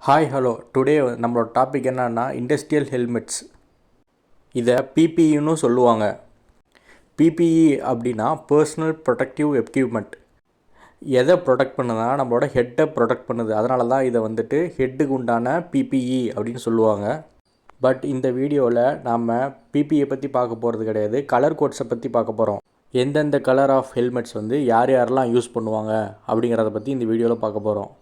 Hi hello today நம்மளோட topic என்னன்னா industrial helmets. இதை பிபிஇன்னு சொல்லுவாங்க. பிபிஇ அப்படின்னா பர்சனல் ப்ரொடெக்டிவ் எக்யூப்மெண்ட். எதை ப்ரொடெக்ட் பண்ணுதுன்னா நம்மளோட ஹெட்டை ப்ரொடெக்ட் பண்ணுது. அதனால தான் இதை ஹெட்டுக்கு உண்டான பிபிஇ அப்படின்னு சொல்லுவாங்க. பட் இந்த வீடியோவில் நாம் பிபிஇ பற்றி பார்க்க போகிறது கிடையாது, கலர் கோட்ஸை பற்றி பார்க்க போகிறோம். எந்தெந்த கலர் ஆஃப் ஹெல்மெட்ஸ் யார் யாரெல்லாம் யூஸ் பண்ணுவாங்க அப்படிங்கிறத பற்றி இந்த வீடியோவில் பார்க்க போகிறோம்.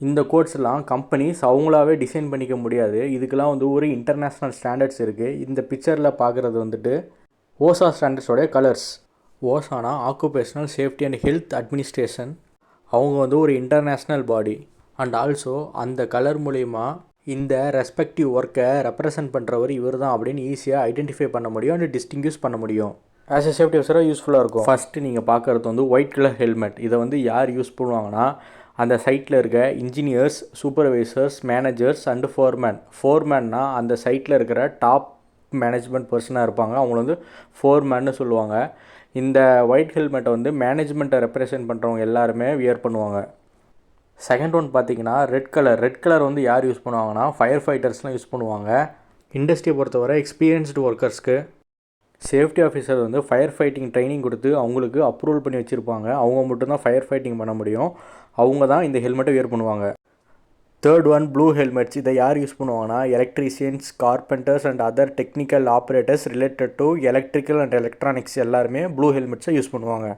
இந்த கோட்ஸ்லாம் கம்பெனிஸ் அவங்களாவே டிசைன் பண்ணிக்க முடியாது. இதுக்கெல்லாம் ஒரு இன்டர்நேஷ்னல் ஸ்டாண்டர்ட்ஸ் இருக்குது. இந்த பிக்சரில் பார்க்குறது ஓசா ஸ்டாண்டர்ட்ஸோடைய கலர்ஸ். ஓசானா occupational safety and health administration. அவங்க ஒரு இன்டர்நேஷ்னல் பாடி. அண்ட் ஆல்சோ அந்த கலர் மூலிமா இந்த ரெஸ்பெக்டிவ் ஒர்க்கை ரெப்ரசன்ட் பண்ணுறவர் இவர் தான் அப்படின்னு ஈஸியாக ஐடென்டிஃபை பண்ண முடியும் அண்ட் டிஸ்டிங்யூஸ் பண்ண முடியும். ஆஸ் எ சேஃப்டி ஆஃபீஸராக யூஸ்ஃபுல்லாக இருக்கும். ஃபஸ்ட்டு நீங்கள் பார்க்குறது ஒயிட் கலர் ஹெல்மெட். இதை யார் யூஸ் பண்ணுவாங்கன்னா அந்த சைட்டில் இருக்க இன்ஜினியர்ஸ், சூப்பர்வைசர்ஸ், மேனேஜர்ஸ் அண்டு ஃபோர்மேன்னா அந்த சைட்டில் இருக்கிற டாப் மேனேஜ்மெண்ட் பர்சனாக இருப்பாங்க. அவங்கள ஃபோர்மேன்னு சொல்லுவாங்க. இந்த ஒயிட் ஹெல்மெட்டை மேனேஜ்மெண்ட்டை ரெப்ரசன்ட் பண்ணுறவங்க எல்லாருமே வியர் பண்ணுவாங்க. செகண்ட் ஒன் பார்த்திங்கன்னா ரெட் கலர் யார் யூஸ் பண்ணுவாங்கன்னா ஃபயர் ஃபைட்டர்ஸ்லாம் யூஸ் பண்ணுவாங்க. இண்டஸ்ட்ரியை பொறுத்தவரை எக்ஸ்பீரியன்ஸ்டு ஒர்க்கர்ஸ்க்கு safety officer fire fighting training கொடுத்து அவங்களுக்கு அப்ரூவல் பண்ணி வச்சுருப்பாங்க. அவங்க மட்டும்தான் ஃபயர் ஃபைட்டிங் பண்ண முடியும். அவங்க தான் இந்த ஹெல்மெட்டை வியர் பண்ணுவாங்க. Third one blue helmets. இதை யார் யூஸ் பண்ணுவாங்கன்னா electricians, carpenters and other technical operators related to electrical and electronics எல்லாருமே ப்ளூ ஹெல்மெட்ஸை யூஸ் பண்ணுவாங்க.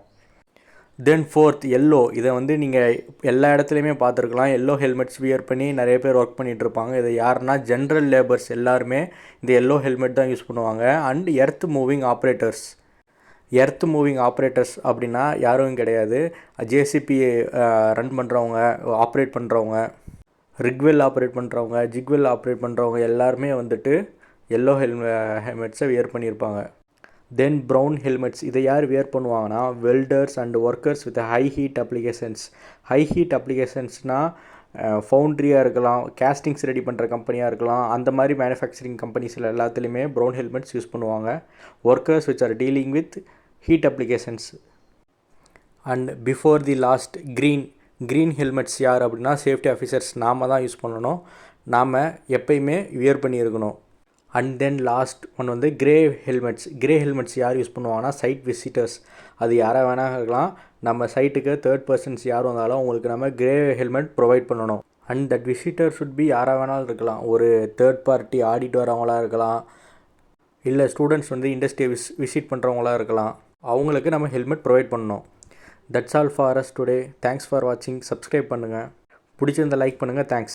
தென் ஃபோர்த் எல்லோ. இதை நீங்கள் எல்லா இடத்துலையுமே பார்த்துருக்கலாம். எல்லோ ஹெல்மெட்ஸ் வியர் பண்ணி நிறைய பேர் ஒர்க் பண்ணிகிட்டு இருப்பாங்க. இதை யாருன்னா ஜென்ரல் லேபர்ஸ் எல்லாருமே இந்த எல்லோ ஹெல்மெட் தான் யூஸ் பண்ணுவாங்க. அண்ட் எர்த் மூவிங் ஆப்ரேட்டர்ஸ் அப்படின்னா யாரும் கிடையாது, ஜேசிபி ரன் பண்ணுறவங்க, ஆப்ரேட் பண்ணுறவங்க, ரிக்வெல் ஆப்ரேட் பண்ணுறவங்க, ஜிக்வெல் ஆப்ரேட் பண்ணுறவங்க எல்லாருமே எல்லோ ஹெல்மெட்ஸை வியர் பண்ணியிருப்பாங்க. Then brown helmets. இதை யார் வியர் பண்ணுவாங்கன்னா welders and workers with high heat அப்ளிகேஷன்ஸ்னால் ஃபவுண்ட்ரியாக இருக்கலாம், கேஸ்டிங்ஸ் ரெடி பண்ணுற கம்பெனியாக இருக்கலாம். அந்த மாதிரி மேனுஃபேக்சரிங் கம்பெனிஸில் எல்லாத்துலேயுமே ப்ரௌன் ஹெல்மெட்ஸ் யூஸ் பண்ணுவாங்க. Workers which are dealing with heat applications. And before the last green helmets யார் அப்படின்னா சேஃப்டி ஆஃபீஸர்ஸ் நாம் தான் யூஸ் பண்ணணும். நாம் எப்பயுமே வியர் பண்ணியிருக்கணும். And then last one grey helmets யார் யூஸ் பண்ணுவாங்கன்னா சைட் விசிட்டர்ஸ். அது யாராக வேணால் இருக்கலாம். நம்ம சைட்டுக்கு தேர்ட் பர்சன்ஸ் யார் வந்தாலும் அவங்களுக்கு நம்ம கிரே ஹெல்மெட் ப்ரொவைட் பண்ணணும். And that visitor should be யாராக வேணாலும் இருக்கலாம். ஒரு தேர்ட் பார்ட்டி ஆடிட் வரவங்களாக இருக்கலாம், இல்லை ஸ்டூடெண்ட்ஸ் இண்டஸ்ட்ரியை விசிட் பண்ணுறவங்களாக இருக்கலாம். அவங்களுக்கு நம்ம ஹெல்மெட் ப்ரொவைட் பண்ணணும். That's all for us today. Thanks for வாட்சிங். சப்ஸ்கிரைப் பண்ணுங்கள். பிடிச்சிருந்த லைக் பண்ணுங்கள். தேங்க்ஸ்.